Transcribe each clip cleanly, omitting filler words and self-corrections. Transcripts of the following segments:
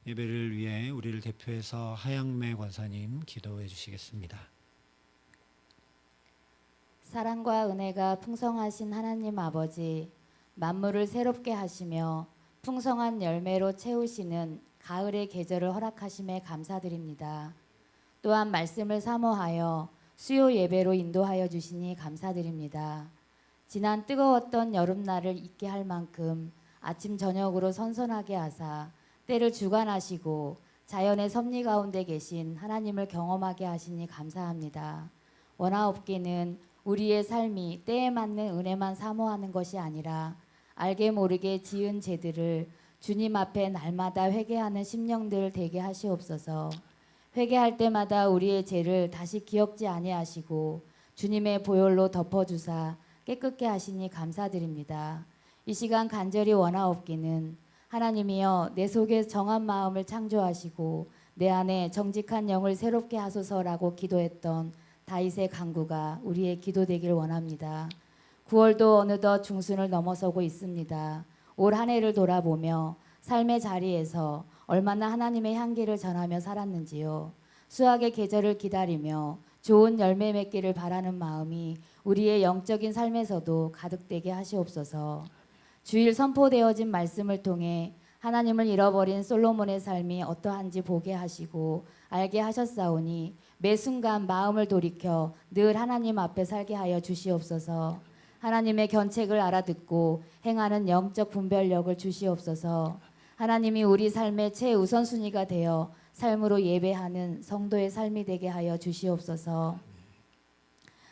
예배를 위해 우리를 대표해서 하양매 권사님 기도해 주시겠습니다. 사랑과 은혜가 풍성하신 하나님 아버지, 만물을 새롭게 하시며 풍성한 열매로 채우시는 가을의 계절을 허락하심에 감사드립니다. 또한 말씀을 사모하여 수요 예배로 인도하여 주시니 감사드립니다. 지난 뜨거웠던 여름날을 잊게 할 만큼 아침 저녁으로 선선하게 하사 때를 주관하시고 자연의 섭리 가운데 계신 하나님을 경험하게 하시니 감사합니다. 원하옵기는 우리의 삶이 때에 맞는 은혜만 사모하는 것이 아니라 알게 모르게 지은 죄들을 주님 앞에 날마다 회개하는 심령들 되게 하시옵소서. 회개할 때마다 우리의 죄를 다시 기억지 아니하시고 주님의 보혈로 덮어주사 깨끗게 하시니 감사드립니다. 이 시간 간절히 원하옵기는 하나님이여 내 속에 정한 마음을 창조하시고 내 안에 정직한 영을 새롭게 하소서라고 기도했던 다윗의 간구가 우리의 기도 되길 원합니다. 9월도 어느덧 중순을 넘어서고 있습니다. 올 한 해를 돌아보며 삶의 자리에서 얼마나 하나님의 향기를 전하며 살았는지요. 수확의 계절을 기다리며 좋은 열매 맺기를 바라는 마음이 우리의 영적인 삶에서도 가득되게 하시옵소서. 주일 선포되어진 말씀을 통해 하나님을 잃어버린 솔로몬의 삶이 어떠한지 보게 하시고 알게 하셨사오니 매 순간 마음을 돌이켜 늘 하나님 앞에 살게 하여 주시옵소서. 하나님의 견책을 알아듣고 행하는 영적 분별력을 주시옵소서. 하나님이 우리 삶의 최우선순위가 되어 삶으로 예배하는 성도의 삶이 되게 하여 주시옵소서.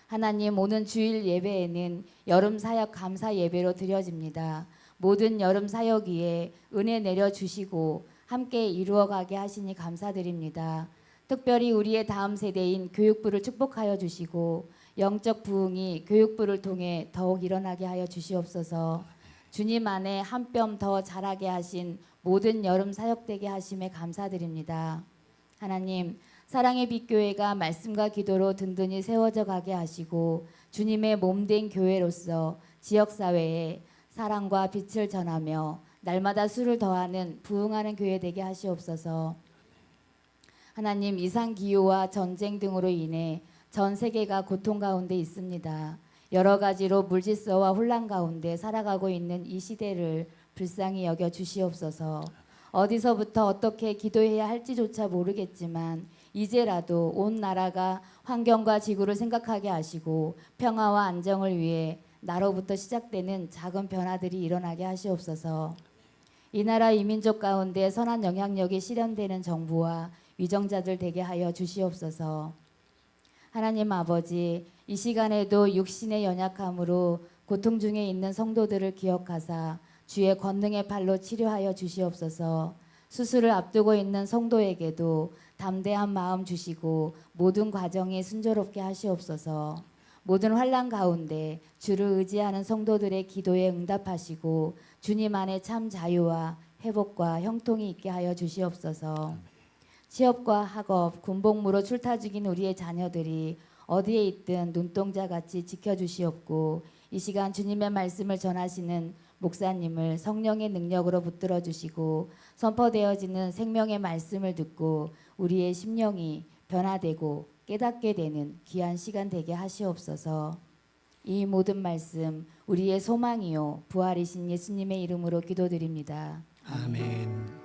하나님, 오는 주일 예배에는 여름 사역 감사 예배로 드려집니다. 모든 여름 사역 위에 은혜 내려주시고 함께 이루어가게 하시니 감사드립니다. 특별히 우리의 다음 세대인 교육부를 축복하여 주시고 영적 부흥이 교육부를 통해 더욱 일어나게 하여 주시옵소서. 주님 안에 한 뼘 더 자라게 하신 모든 여름 사역되게 하심에 감사드립니다. 하나님, 사랑의 빛교회가 말씀과 기도로 든든히 세워져 가게 하시고 주님의 몸된 교회로서 지역사회에 사랑과 빛을 전하며 날마다 수를 더하는 부흥하는 교회 되게 하시옵소서. 하나님, 이상기후와 전쟁 등으로 인해 전 세계가 고통 가운데 있습니다. 여러 가지로 물질서와 혼란 가운데 살아가고 있는 이 시대를 불쌍히 여겨 주시옵소서. 어디서부터 어떻게 기도해야 할지조차 모르겠지만 이제라도 온 나라가 환경과 지구를 생각하게 하시고 평화와 안정을 위해 나로부터 시작되는 작은 변화들이 일어나게 하시옵소서. 이 나라 이민족 가운데 선한 영향력이 실현되는 정부와 위정자들 되게 하여 주시옵소서. 하나님 아버지, 이 시간에도 육신의 연약함으로 고통 중에 있는 성도들을 기억하사 주의 권능의 팔로 치료하여 주시옵소서. 수술을 앞두고 있는 성도에게도 담대한 마음 주시고 모든 과정이 순조롭게 하시옵소서. 모든 환난 가운데 주를 의지하는 성도들의 기도에 응답하시고 주님 안에 참 자유와 회복과 형통이 있게 하여 주시옵소서. 취업과 학업, 군복무로 출타 중인 우리의 자녀들이 어디에 있든 눈동자같이 지켜주시옵고 이 시간 주님의 말씀을 전하시는 목사님을 성령의 능력으로 붙들어 주시고 선포되어지는 생명의 말씀을 듣고 우리의 심령이 변화되고 깨닫게 되는 귀한 시간 되게 하시옵소서. 이 모든 말씀 우리의 소망이요 부활이신 예수님의 이름으로 기도드립니다. 아멘.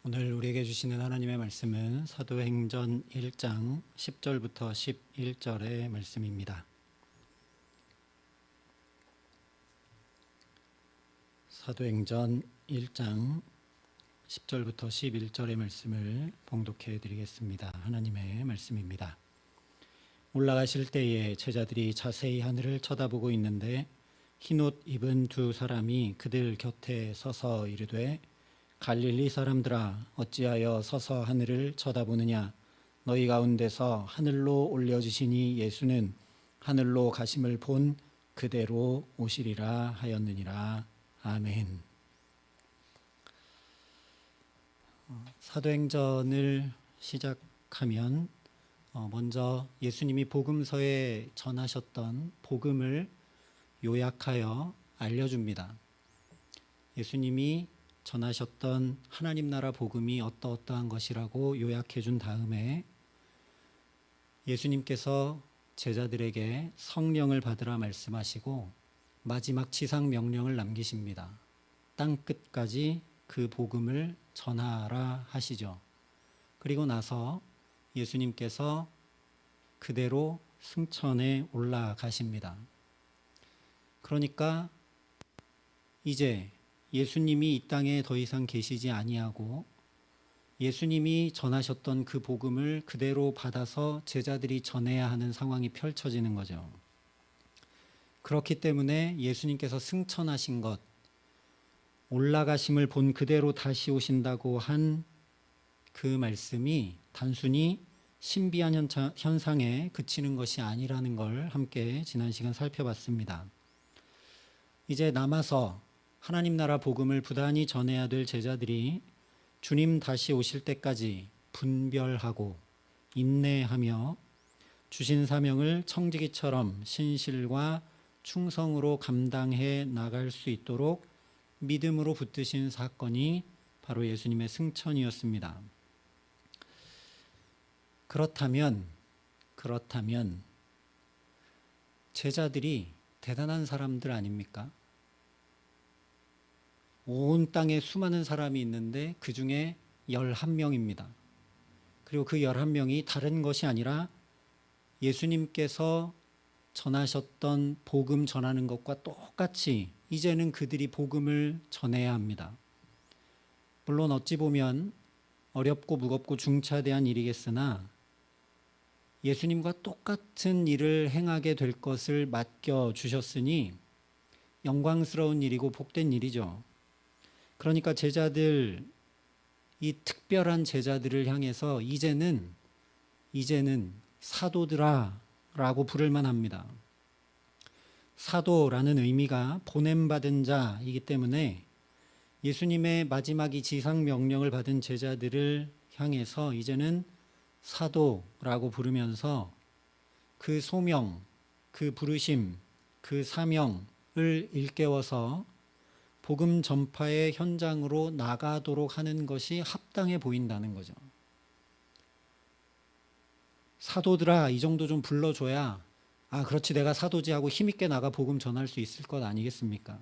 오늘 우리에게 주시는 하나님의 말씀은 사도행전 1장 10절부터 11절의 말씀입니다. 사도행전 1장 10절부터 11절의 말씀을 봉독해 드리겠습니다. 하나님의 말씀입니다. 올라가실 때에 제자들이 자세히 하늘을 쳐다보고 있는데 흰옷 입은 두 사람이 그들 곁에 서서 이르되 갈릴리 사람들아 어찌하여 서서 하늘을 쳐다보느냐 너희 가운데서 하늘로 올려지시니 예수는 하늘로 가심을 본 그대로 오시리라 하였느니라. 아멘. 사도행전을 시작하면 먼저 예수님이 복음서에 전하셨던 복음을 요약하여 알려줍니다. 예수님이 전하셨던 하나님 나라 복음이 어떠어떠한 것이라고 요약해 준 다음에 예수님께서 제자들에게 성령을 받으라 말씀하시고 마지막 지상 명령을 남기십니다. 땅 끝까지 그 복음을 전하라 하시죠. 그리고 나서 예수님께서 그대로 승천에 올라가십니다. 그러니까 이제 예수님이 이 땅에 더 이상 계시지 아니하고 예수님이 전하셨던 그 복음을 그대로 받아서 제자들이 전해야 하는 상황이 펼쳐지는 거죠. 그렇기 때문에 예수님께서 승천하신 것, 올라가심을 본 그대로 다시 오신다고 한 그 말씀이 단순히 신비한 현상에 그치는 것이 아니라는 걸 함께 지난 시간 살펴봤습니다. 이제 남아서 하나님 나라 복음을 부단히 전해야 될 제자들이 주님 다시 오실 때까지 분별하고 인내하며 주신 사명을 청지기처럼 신실과 충성으로 감당해 나갈 수 있도록 믿음으로 붙드신 사건이 바로 예수님의 승천이었습니다. 그렇다면 제자들이 대단한 사람들 아닙니까? 온 땅에 수많은 사람이 있는데 그 중에 11명입니다. 그리고 그 11명이 다른 것이 아니라 예수님께서 전하셨던 복음 전하는 것과 똑같이 이제는 그들이 복음을 전해야 합니다. 물론 어찌 보면 어렵고 무겁고 중차대한 일이겠으나 예수님과 똑같은 일을 행하게 될 것을 맡겨주셨으니 영광스러운 일이고 복된 일이죠. 그러니까 제자들, 이 특별한 제자들을 향해서 이제는 사도들아 라고 부를 만합니다. 사도라는 의미가 보냄받은 자이기 때문에 예수님의 마지막 이 지상 명령을 받은 제자들을 향해서 이제는 사도라고 부르면서 그 소명, 그 부르심, 그 사명을 일깨워서 복음 전파의 현장으로 나가도록 하는 것이 합당해 보인다는 거죠. 사도들아 이 정도 좀 불러줘야 그렇지 내가 사도지 하고 힘있게 나가 복음 전할 수 있을 것 아니겠습니까?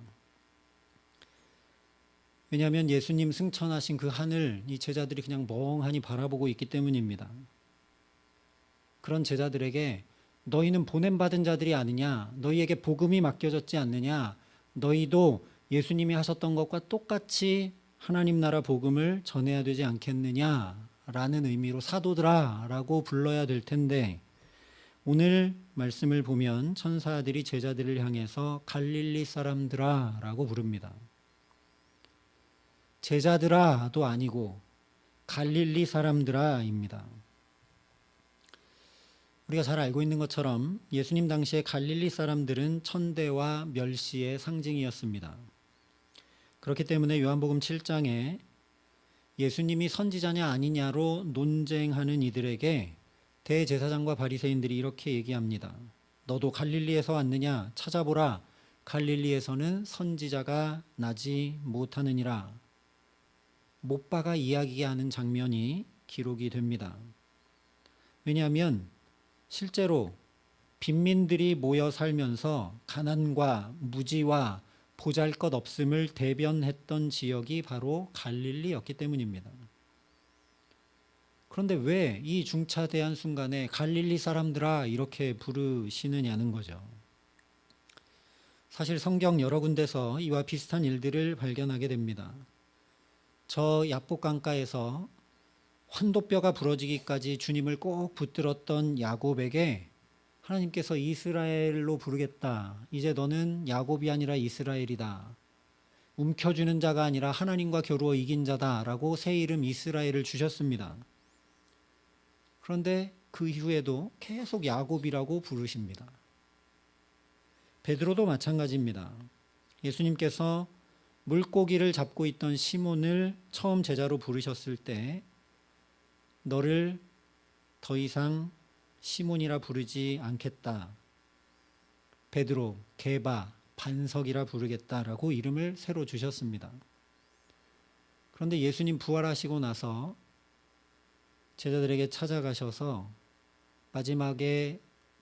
왜냐하면 예수님 승천하신 그 하늘 이 제자들이 그냥 멍하니 바라보고 있기 때문입니다. 그런 제자들에게 너희는 보냄받은 자들이 아니냐, 너희에게 복음이 맡겨졌지 않느냐, 너희도 예수님이 하셨던 것과 똑같이 하나님 나라 복음을 전해야 되지 않겠느냐라는 의미로 사도들아 라고 불러야 될 텐데 오늘 말씀을 보면 천사들이 제자들을 향해서 갈릴리 사람들아 라고 부릅니다. 제자들아도 아니고 갈릴리 사람들아입니다. 우리가 잘 알고 있는 것처럼 예수님 당시에 갈릴리 사람들은 천대와 멸시의 상징이었습니다. 그렇기 때문에 요한복음 7장에 예수님이 선지자냐 아니냐로 논쟁하는 이들에게 대제사장과 바리새인들이 이렇게 얘기합니다. 너도 갈릴리에서 왔느냐? 찾아보라. 갈릴리에서는 선지자가 나지 못하느니라. 못 박아 이야기하는 장면이 기록이 됩니다. 왜냐하면 실제로 빈민들이 모여 살면서 가난과 무지와 보잘것없음을 대변했던 지역이 바로 갈릴리였기 때문입니다. 그런데 왜 이 중차대한 순간에 갈릴리 사람들아 이렇게 부르시느냐는 거죠. 사실 성경 여러 군데서 이와 비슷한 일들을 발견하게 됩니다. 저 야복 강가에서 환도뼈가 부러지기까지 주님을 꼭 붙들었던 야곱에게 하나님께서 이스라엘로 부르겠다. 이제 너는 야곱이 아니라 이스라엘이다. 움켜쥐는 자가 아니라 하나님과 겨루어 이긴 자다라고 새 이름 이스라엘을 주셨습니다. 그런데 그 이후에도 계속 야곱이라고 부르십니다. 베드로도 마찬가지입니다. 예수님께서 물고기를 잡고 있던 시몬을 처음 제자로 부르셨을 때 너를 더 이상 시몬이라 부르지 않겠다. 베드로, 게바, 반석이라 부르겠다라고 이름을 새로 주셨습니다. 그런데 예수님 부활하시고 나서 제자들에게 찾아가셔서 마지막에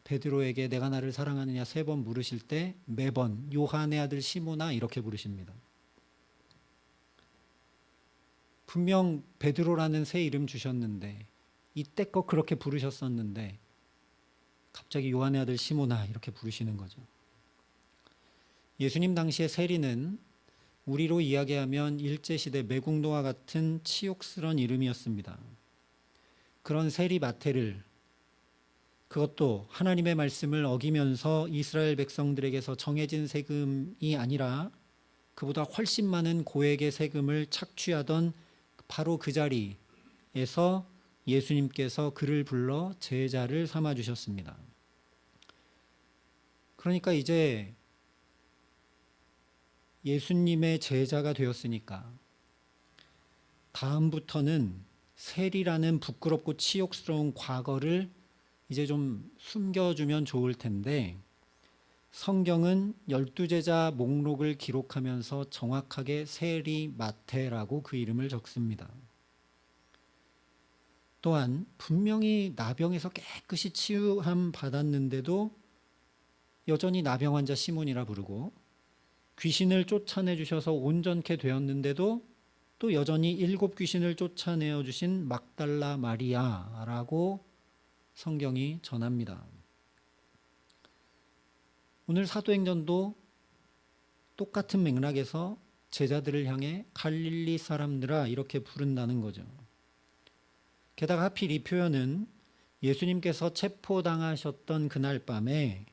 베드로에게 내가 나를 사랑하느냐 3번 물으실 때 매번 요한의 아들 시몬아 이렇게 부르십니다. 분명 베드로라는 새 이름 주셨는데 이때껏 그렇게 부르셨었는데 갑자기 요한의 아들 시몬아 이렇게 부르시는 거죠. 예수님 당시의 세리는 우리로 이야기하면 일제시대 매국노와 같은 치욕스런 이름이었습니다. 그런 세리 마태를 그것도 하나님의 말씀을 어기면서 이스라엘 백성들에게서 정해진 세금이 아니라 그보다 훨씬 많은 고액의 세금을 착취하던 바로 그 자리에서 예수님께서 그를 불러 제자를 삼아 주셨습니다. 그러니까 이제 예수님의 제자가 되었으니까 다음부터는 세리라는 부끄럽고 치욕스러운 과거를 이제 좀 숨겨주면 좋을 텐데 성경은 12제자 목록을 기록하면서 정확하게 세리 마태라고 그 이름을 적습니다. 또한 분명히 나병에서 깨끗이 치유함 받았는데도 여전히 나병 환자 시몬이라 부르고 귀신을 쫓아내 주셔서 온전케 되었는데도 또 여전히 7 귀신을 쫓아내어 주신 막달라 마리아라고 성경이 전합니다. 오늘 사도행전도 똑같은 맥락에서 제자들을 향해 갈릴리 사람들아 이렇게 부른다는 거죠. 게다가 하필 이 표현은 예수님께서 체포당하셨던 그날 밤에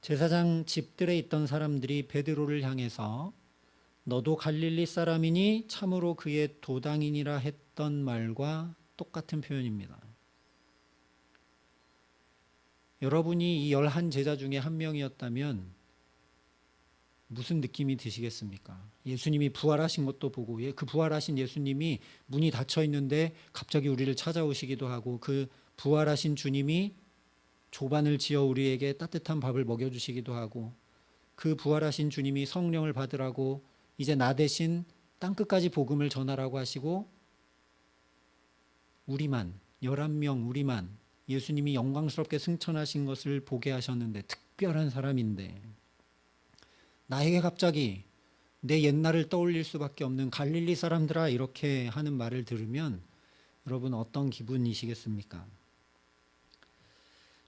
제사장 집들에 있던 사람들이 베드로를 향해서 너도 갈릴리 사람이니 참으로 그의 도당이니라 했던 말과 똑같은 표현입니다. 여러분이 이 11 제자 중에 한 명이었다면 무슨 느낌이 드시겠습니까? 예수님이 부활하신 것도 보고 그 부활하신 예수님이 문이 닫혀 있는데 갑자기 우리를 찾아오시기도 하고 그 부활하신 주님이 조반을 지어 우리에게 따뜻한 밥을 먹여주시기도 하고 그 부활하신 주님이 성령을 받으라고 이제 나 대신 땅끝까지 복음을 전하라고 하시고 우리만 11명 우리만 예수님이 영광스럽게 승천하신 것을 보게 하셨는데 특별한 사람인데 나에게 갑자기 내 옛날을 떠올릴 수밖에 없는 갈릴리 사람들아 이렇게 하는 말을 들으면 여러분 어떤 기분이시겠습니까?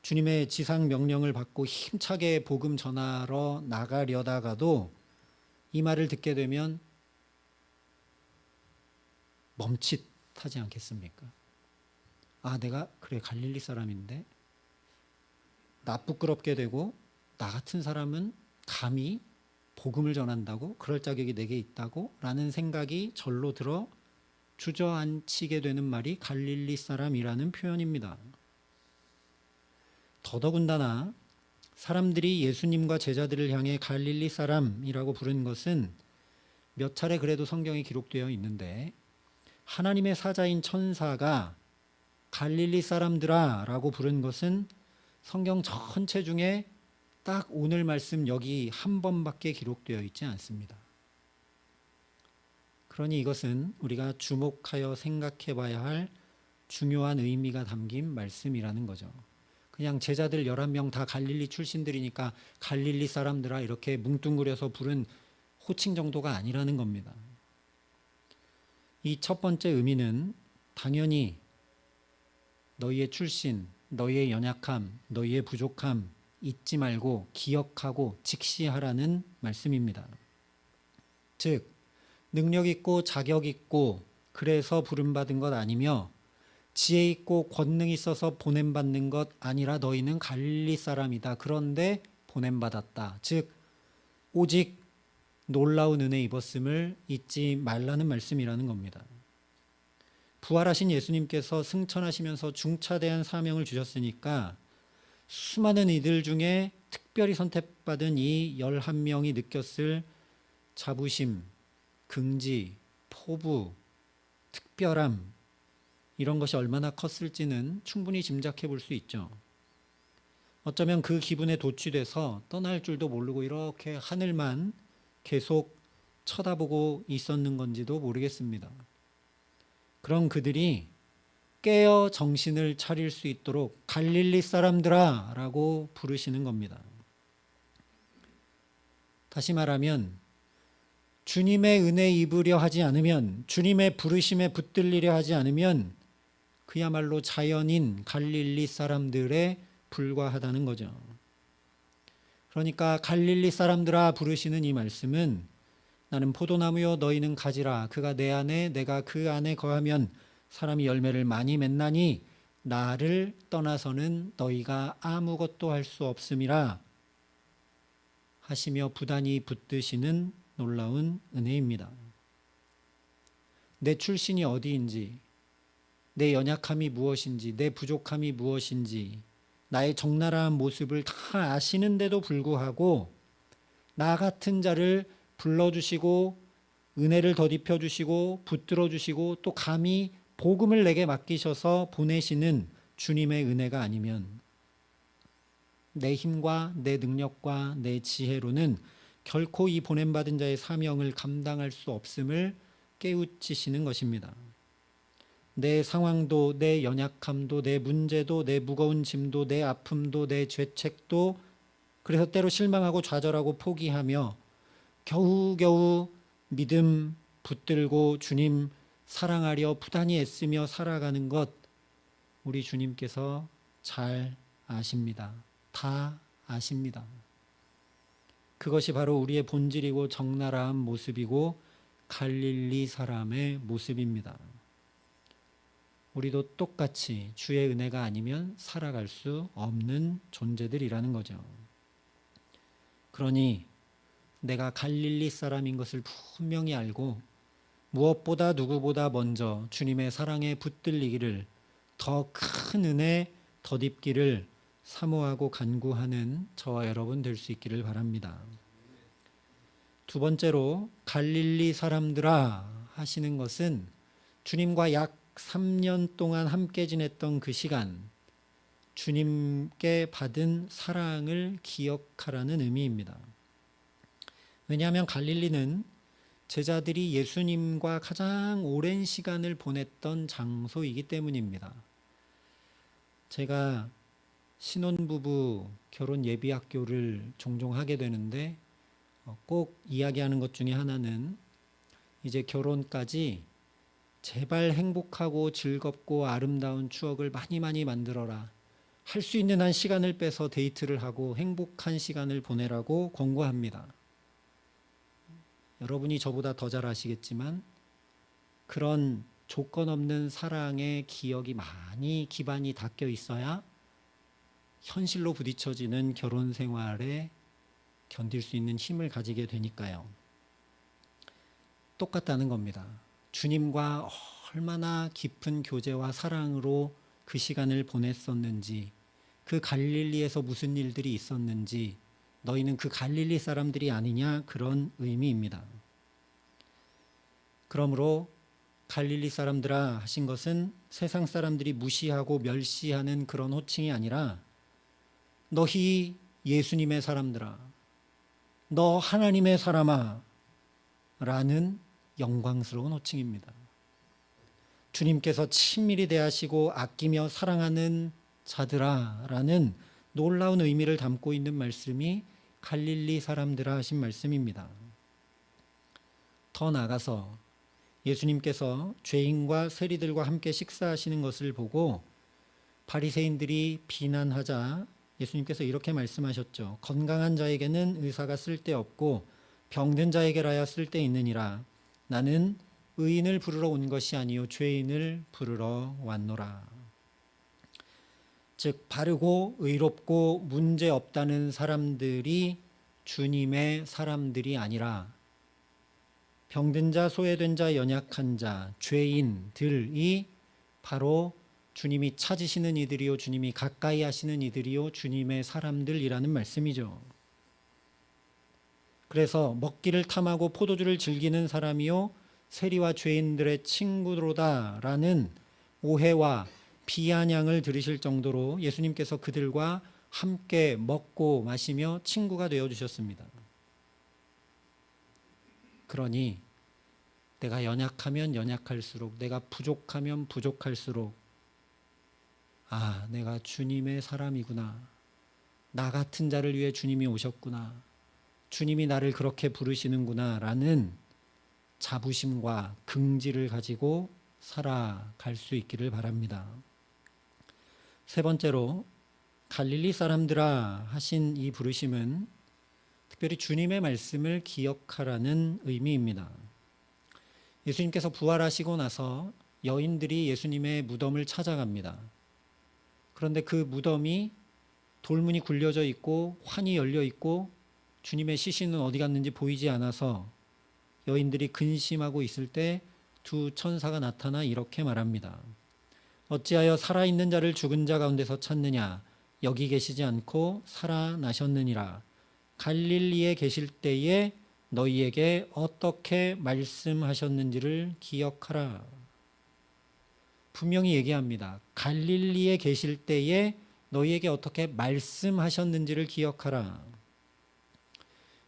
주님의 지상 명령을 받고 힘차게 복음 전하러 나가려다가도 이 말을 듣게 되면 멈칫하지 않겠습니까? 아, 내가 그래 갈릴리 사람인데 나 부끄럽게 되고 나 같은 사람은 감히 복음을 전한다고? 그럴 자격이 내게 있다고? 라는 생각이 절로 들어 주저앉히게 되는 말이 갈릴리 사람이라는 표현입니다. 더더군다나 사람들이 예수님과 제자들을 향해 갈릴리 사람이라고 부른 것은 몇 차례 그래도 성경에 기록되어 있는데 하나님의 사자인 천사가 갈릴리 사람들아 라고 부른 것은 성경 전체 중에 딱 오늘 말씀 여기 한 번밖에 기록되어 있지 않습니다. 그러니 이것은 우리가 주목하여 생각해 봐야 할 중요한 의미가 담긴 말씀이라는 거죠. 그냥 제자들 11명 다 갈릴리 출신들이니까 갈릴리 사람들아 이렇게 뭉뚱그려서 부른 호칭 정도가 아니라는 겁니다. 이 첫 번째 의미는 당연히 너희의 출신, 너희의 연약함, 너희의 부족함 잊지 말고 기억하고 직시하라는 말씀입니다. 즉 능력 있고 자격 있고 그래서 부름받은 것 아니며 지혜 있고 권능 있어서 보냄받는 것 아니라 너희는 갈릴리 사람이다. 그런데 보냄받았다. 즉 오직 놀라운 은혜 입었음을 잊지 말라는 말씀이라는 겁니다. 부활하신 예수님께서 승천하시면서 중차대한 사명을 주셨으니까 수많은 이들 중에 특별히 선택받은 이 11명이 느꼈을 자부심, 긍지, 포부, 특별함, 이런 것이 얼마나 컸을지는 충분히 짐작해 볼 수 있죠. 어쩌면 그 기분에 도취돼서 떠날 줄도 모르고 이렇게 하늘만 계속 쳐다보고 있었는 건지도 모르겠습니다. 그런 그들이 깨어 정신을 차릴 수 있도록 갈릴리 사람들아 라고 부르시는 겁니다. 다시 말하면 주님의 은혜 입으려 하지 않으면, 주님의 부르심에 붙들리려 하지 않으면 그야말로 자연인 갈릴리 사람들에 불과하다는 거죠. 그러니까 갈릴리 사람들아 부르시는 이 말씀은 나는 포도나무요 너희는 가지라 그가 내 안에 내가 그 안에 거하면 사람이 열매를 많이 맺나니 나를 떠나서는 너희가 아무것도 할 수 없음이라 하시며 부단히 붙드시는 놀라운 은혜입니다. 내 출신이 어디인지, 내 연약함이 무엇인지, 내 부족함이 무엇인지, 나의 적나라한 모습을 다 아시는데도 불구하고 나 같은 자를 불러주시고 은혜를 더딥혀 주시고 붙들어 주시고 또 감히 복음을 내게 맡기셔서 보내시는 주님의 은혜가 아니면 내 힘과 내 능력과 내 지혜로는 결코 이 보냄받은 자의 사명을 감당할 수 없음을 깨우치시는 것입니다. 내 상황도 내 연약함도 내 문제도 내 무거운 짐도 내 아픔도 내 죄책도 그래서 때로 실망하고 좌절하고 포기하며 겨우겨우 믿음 붙들고 주님 사랑하려 부단히 애쓰며 살아가는 것 우리 주님께서 잘 아십니다. 다 아십니다. 그것이 바로 우리의 본질이고 적나라한 모습이고 갈릴리 사람의 모습입니다. 우리도 똑같이 주의 은혜가 아니면 살아갈 수 없는 존재들이라는 거죠. 그러니 내가 갈릴리 사람인 것을 분명히 알고 무엇보다 누구보다 먼저 주님의 사랑에 붙들리기를 더 큰 은혜 덧입기를 사모하고 간구하는 저와 여러분 될 수 있기를 바랍니다. 두 번째로 갈릴리 사람들아 하시는 것은 주님과 약 3년 동안 함께 지냈던 그 시간 주님께 받은 사랑을 기억하라는 의미입니다. 왜냐하면 갈릴리는 제자들이 예수님과 가장 오랜 시간을 보냈던 장소이기 때문입니다. 제가 신혼부부 결혼 예비학교를 종종 하게 되는데 꼭 이야기하는 것 중에 하나는 이제 결혼까지 제발 행복하고 즐겁고 아름다운 추억을 많이 만들어라. 할 수 있는 한 시간을 빼서 데이트를 하고 행복한 시간을 보내라고 권고합니다. 여러분이 저보다 더 잘 아시겠지만 그런 조건 없는 사랑의 기억이 많이 기반이 닦여 있어야 현실로 부딪혀지는 결혼 생활에 견딜 수 있는 힘을 가지게 되니까요. 똑같다는 겁니다. 주님과 얼마나 깊은 교제와 사랑으로 그 시간을 보냈었는지, 그 갈릴리에서 무슨 일들이 있었는지, 너희는 그 갈릴리 사람들이 아니냐 그런 의미입니다. 그러므로 갈릴리 사람들아 하신 것은 세상 사람들이 무시하고 멸시하는 그런 호칭이 아니라 너희 예수님의 사람들아, 너 하나님의 사람아 라는 영광스러운 호칭입니다. 주님께서 친밀히 대하시고 아끼며 사랑하는 자들아 라는 놀라운 의미를 담고 있는 말씀이 갈릴리 사람들아 하신 말씀입니다. 더 나아가서 예수님께서 죄인과 세리들과 함께 식사하시는 것을 보고 바리새인들이 비난하자 예수님께서 이렇게 말씀하셨죠. 건강한 자에게는 의사가 쓸데없고 병든 자에게라야 쓸데있느니라. 나는 의인을 부르러 온 것이 아니요 죄인을 부르러 왔노라. 즉 바르고 의롭고 문제 없다는 사람들이 주님의 사람들이 아니라 병든 자, 소외된 자, 연약한 자, 죄인들이 바로 주님이 찾으시는 이들이요 주님이 가까이 하시는 이들이요 주님의 사람들이라는 말씀이죠. 그래서 먹기를 탐하고 포도주를 즐기는 사람이요 세리와 죄인들의 친구로다라는 오해와 비아냥을 들으실 정도로 예수님께서 그들과 함께 먹고 마시며 친구가 되어 주셨습니다. 그러니 내가 연약하면 연약할수록, 내가 부족하면 부족할수록, 아, 내가 주님의 사람이구나. 나 같은 자를 위해 주님이 오셨구나. 주님이 나를 그렇게 부르시는구나 라는 자부심과 긍지를 가지고 살아갈 수 있기를 바랍니다. 세 번째로 갈릴리 사람들아 하신 이 부르심은 특별히 주님의 말씀을 기억하라는 의미입니다. 예수님께서 부활하시고 나서 여인들이 예수님의 무덤을 찾아갑니다. 그런데 그 무덤이 돌문이 굴려져 있고 환이 열려 있고 주님의 시신은 어디 갔는지 보이지 않아서 여인들이 근심하고 있을 때 두 천사가 나타나 이렇게 말합니다. 어찌하여 살아있는 자를 죽은 자 가운데서 찾느냐? 여기 계시지 않고 살아나셨느니라. 갈릴리에 계실 때에 너희에게 어떻게 말씀하셨는지를 기억하라. 분명히 얘기합니다. 갈릴리에 계실 때에 너희에게 어떻게 말씀하셨는지를 기억하라.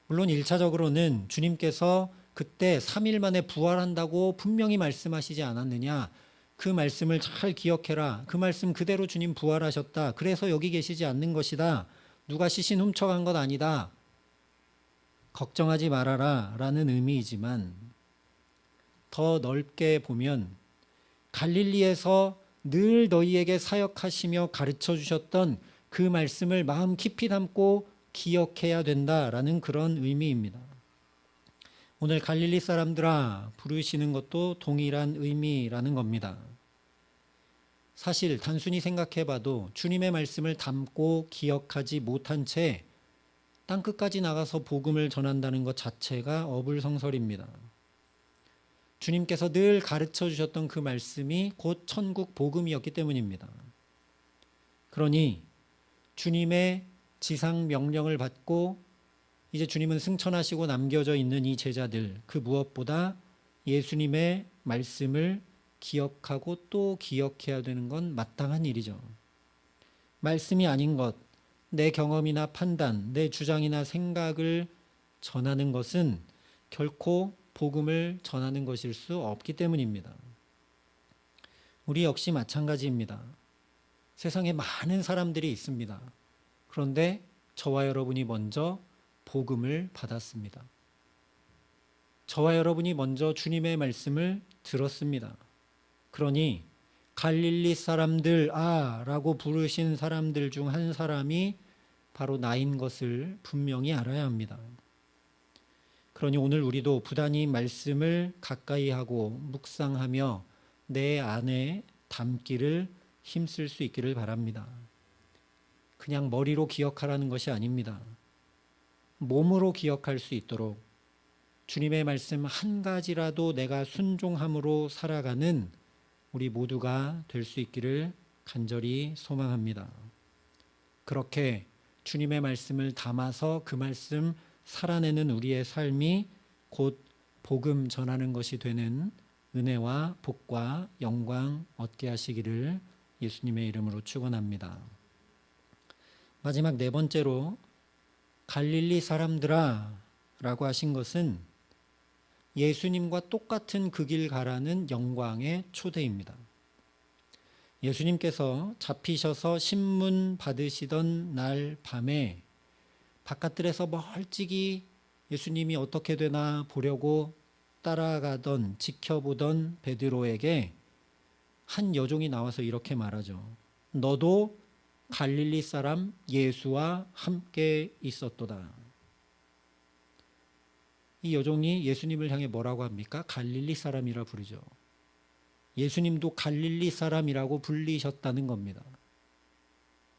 물론 1차적으로는 주님께서 그때 3일 만에 부활한다고 분명히 말씀하시지 않았느냐. 그 말씀을 잘 기억해라. 그 말씀 그대로 주님 부활하셨다. 그래서 여기 계시지 않는 것이다. 누가 시신 훔쳐간 것 아니다. 걱정하지 말아라 라는 의미이지만 더 넓게 보면 갈릴리에서 늘 너희에게 사역하시며 가르쳐 주셨던 그 말씀을 마음 깊이 담고 기억해야 된다라는 그런 의미입니다. 오늘 갈릴리 사람들아 부르시는 것도 동일한 의미라는 겁니다. 사실 단순히 생각해 봐도 주님의 말씀을 담고 기억하지 못한 채 땅끝까지 나가서 복음을 전한다는 것 자체가 어불성설입니다. 주님께서 늘 가르쳐 주셨던 그 말씀이 곧 천국 복음이었기 때문입니다. 그러니 주님의 지상 명령을 받고 이제 주님은 승천하시고 남겨져 있는 이 제자들, 그 무엇보다 예수님의 말씀을 기억하고 또 기억해야 되는 건 마땅한 일이죠. 말씀이 아닌 것, 내 경험이나 판단, 내 주장이나 생각을 전하는 것은 결코 복음을 전하는 것일 수 없기 때문입니다. 우리 역시 마찬가지입니다. 세상에 많은 사람들이 있습니다. 그런데 저와 여러분이 먼저 복음을 받았습니다. 저와 여러분이 먼저 주님의 말씀을 들었습니다. 그러니 갈릴리 사람들 라고 부르신 사람들 중 한 사람이 바로 나인 것을 분명히 알아야 합니다. 그러니 오늘 우리도 부단히 말씀을 가까이 하고 묵상하며 내 안에 담기를 힘쓸 수 있기를 바랍니다. 그냥 머리로 기억하라는 것이 아닙니다. 몸으로 기억할 수 있도록 주님의 말씀 한 가지라도 내가 순종함으로 살아가는 우리 모두가 될 수 있기를 간절히 소망합니다. 그렇게 주님의 말씀을 담아서 그 말씀 살아내는 우리의 삶이 곧 복음 전하는 것이 되는 은혜와 복과 영광 얻게 하시기를 예수님의 이름으로 축원합니다. 마지막 네 번째로 갈릴리 사람들아 라고 하신 것은 예수님과 똑같은 그 길 가라는 영광의 초대입니다. 예수님께서 잡히셔서 신문 받으시던 날 밤에 바깥들에서 멀찍이 예수님이 어떻게 되나 보려고 따라가던 지켜보던 베드로에게 한 여종이 나와서 이렇게 말하죠. 너도 갈릴리 사람 예수와 함께 있었도다. 이 여종이 예수님을 향해 뭐라고 합니까? 갈릴리 사람이라 부르죠. 예수님도 갈릴리 사람이라고 불리셨다는 겁니다.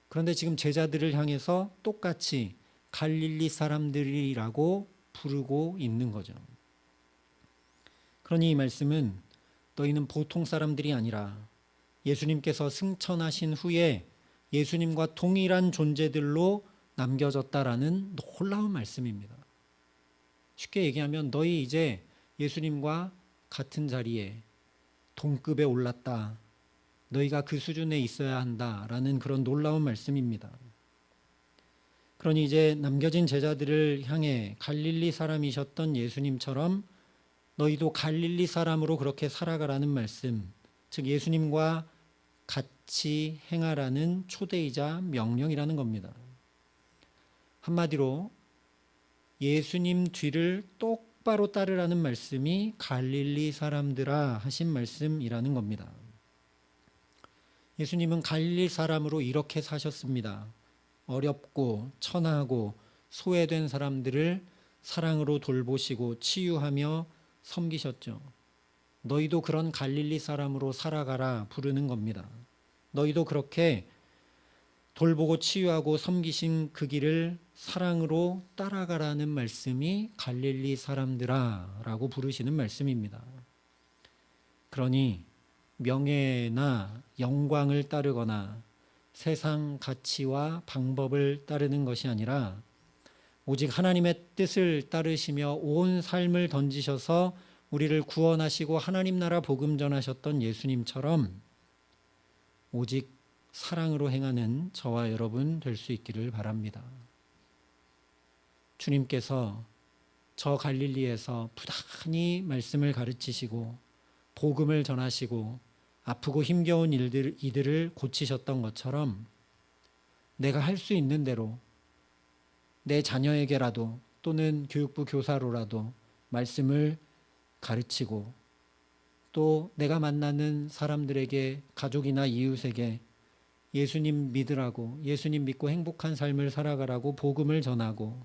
그런데 지금 제자들을 향해서 똑같이 갈릴리 사람들이라고 부르고 있는 거죠. 그러니 이 말씀은 너희는 보통 사람들이 아니라 예수님께서 승천하신 후에 예수님과 동일한 존재들로 남겨졌다라는 놀라운 말씀입니다. 쉽게 얘기하면 너희 이제 예수님과 같은 자리에 동급에 올랐다. 너희가 그 수준에 있어야 한다라는 그런 놀라운 말씀입니다. 그러니 이제 남겨진 제자들을 향해 갈릴리 사람이셨던 예수님처럼 너희도 갈릴리 사람으로 그렇게 살아가라는 말씀, 즉 예수님과 같이 행하라는 초대이자 명령이라는 겁니다. 한마디로 예수님 뒤를 똑바로 따르라는 말씀이 갈릴리 사람들아 하신 말씀이라는 겁니다. 예수님은 갈릴리 사람으로 이렇게 사셨습니다. 어렵고 천하고 소외된 사람들을 사랑으로 돌보시고 치유하며 섬기셨죠. 너희도 그런 갈릴리 사람으로 살아가라 부르는 겁니다. 너희도 그렇게 돌보고 치유하고 섬기신 그 길을 사랑으로 따라가라는 말씀이 갈릴리 사람들아 라고 부르시는 말씀입니다. 그러니 명예나 영광을 따르거나 세상 가치와 방법을 따르는 것이 아니라 오직 하나님의 뜻을 따르시며 온 삶을 던지셔서 우리를 구원하시고 하나님 나라 복음 전하셨던 예수님처럼 오직 사랑으로 행하는 저와 여러분 될 수 있기를 바랍니다. 주님께서 저 갈릴리에서 부단히 말씀을 가르치시고 복음을 전하시고 아프고 힘겨운 이들을 고치셨던 것처럼 내가 할 수 있는 대로 내 자녀에게라도 또는 교육부 교사로라도 말씀을 가르치고 또 내가 만나는 사람들에게 가족이나 이웃에게 예수님 믿으라고 예수님 믿고 행복한 삶을 살아가라고 복음을 전하고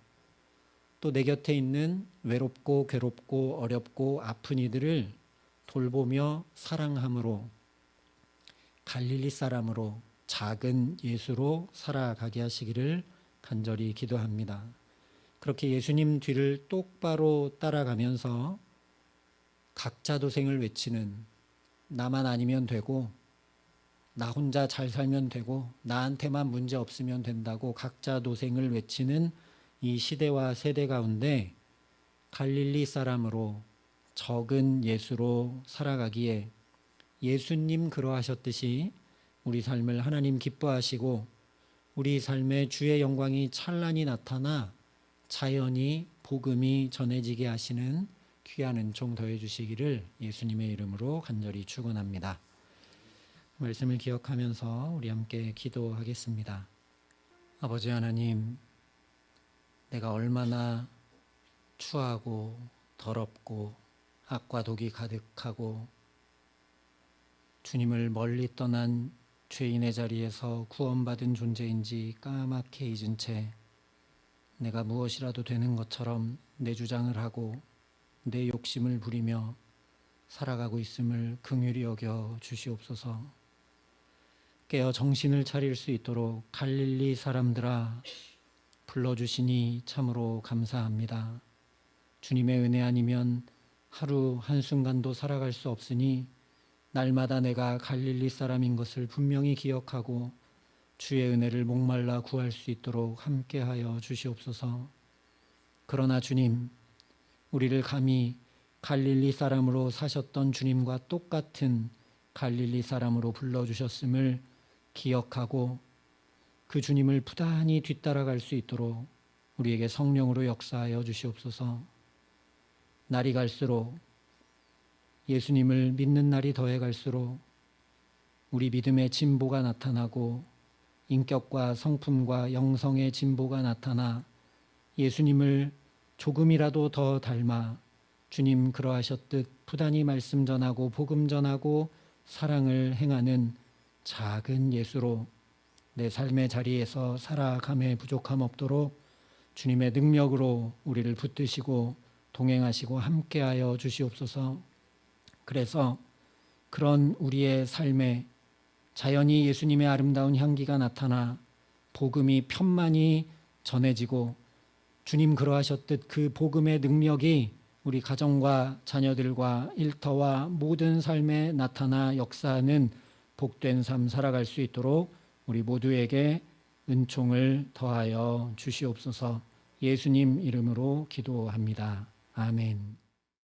또 내 곁에 있는 외롭고 괴롭고 어렵고 아픈 이들을 돌보며 사랑함으로 갈릴리 사람으로 작은 예수로 살아가게 하시기를 간절히 기도합니다. 그렇게 예수님 뒤를 똑바로 따라가면서 각자 도생을 외치는 나만 아니면 되고 나 혼자 잘 살면 되고 나한테만 문제 없으면 된다고 각자 도생을 외치는 이 시대와 세대 가운데 갈릴리 사람으로 적은 예수로 살아가기에 예수님 그러하셨듯이 우리 삶을 하나님 기뻐하시고 우리 삶에 주의 영광이 찬란히 나타나 자연히 복음이 전해지게 하시는 귀한 은총 더해 주시기를 예수님의 이름으로 간절히 축원합니다. 말씀을 기억하면서 우리 함께 기도하겠습니다. 아버지 하나님, 내가 얼마나 추하고 더럽고 악과 독이 가득하고 주님을 멀리 떠난 죄인의 자리에서 구원받은 존재인지 까맣게 잊은 채 내가 무엇이라도 되는 것처럼 내 주장을 하고 내 욕심을 부리며 살아가고 있음을 긍휼히 여겨 주시옵소서. 깨어 정신을 차릴 수 있도록 갈릴리 사람들아 불러주시니 참으로 감사합니다. 주님의 은혜 아니면 하루 한순간도 살아갈 수 없으니 날마다 내가 갈릴리 사람인 것을 분명히 기억하고 주의 은혜를 목말라 구할 수 있도록 함께하여 주시옵소서. 그러나 주님, 우리를 감히 갈릴리 사람으로 사셨던 주님과 똑같은 갈릴리 사람으로 불러주셨음을 기억하고 그 주님을 부단히 뒤따라갈 수 있도록 우리에게 성령으로 역사하여 주시옵소서. 날이 갈수록 예수님을 믿는 날이 더해 갈수록 우리 믿음의 진보가 나타나고 인격과 성품과 영성의 진보가 나타나 예수님을 조금이라도 더 닮아 주님 그러하셨듯 부단히 말씀 전하고 복음 전하고 사랑을 행하는 작은 예수로 내 삶의 자리에서 살아감에 부족함 없도록 주님의 능력으로 우리를 붙드시고 동행하시고 함께하여 주시옵소서. 그래서 그런 우리의 삶에 자연히 예수님의 아름다운 향기가 나타나 복음이 편만히 전해지고 주님 그러하셨듯 그 복음의 능력이 우리 가정과 자녀들과 일터와 모든 삶에 나타나 역사하는 복된 삶 살아갈 수 있도록 우리 모두에게 은총을 더하여 주시옵소서. 예수님 이름으로 기도합니다. 아멘.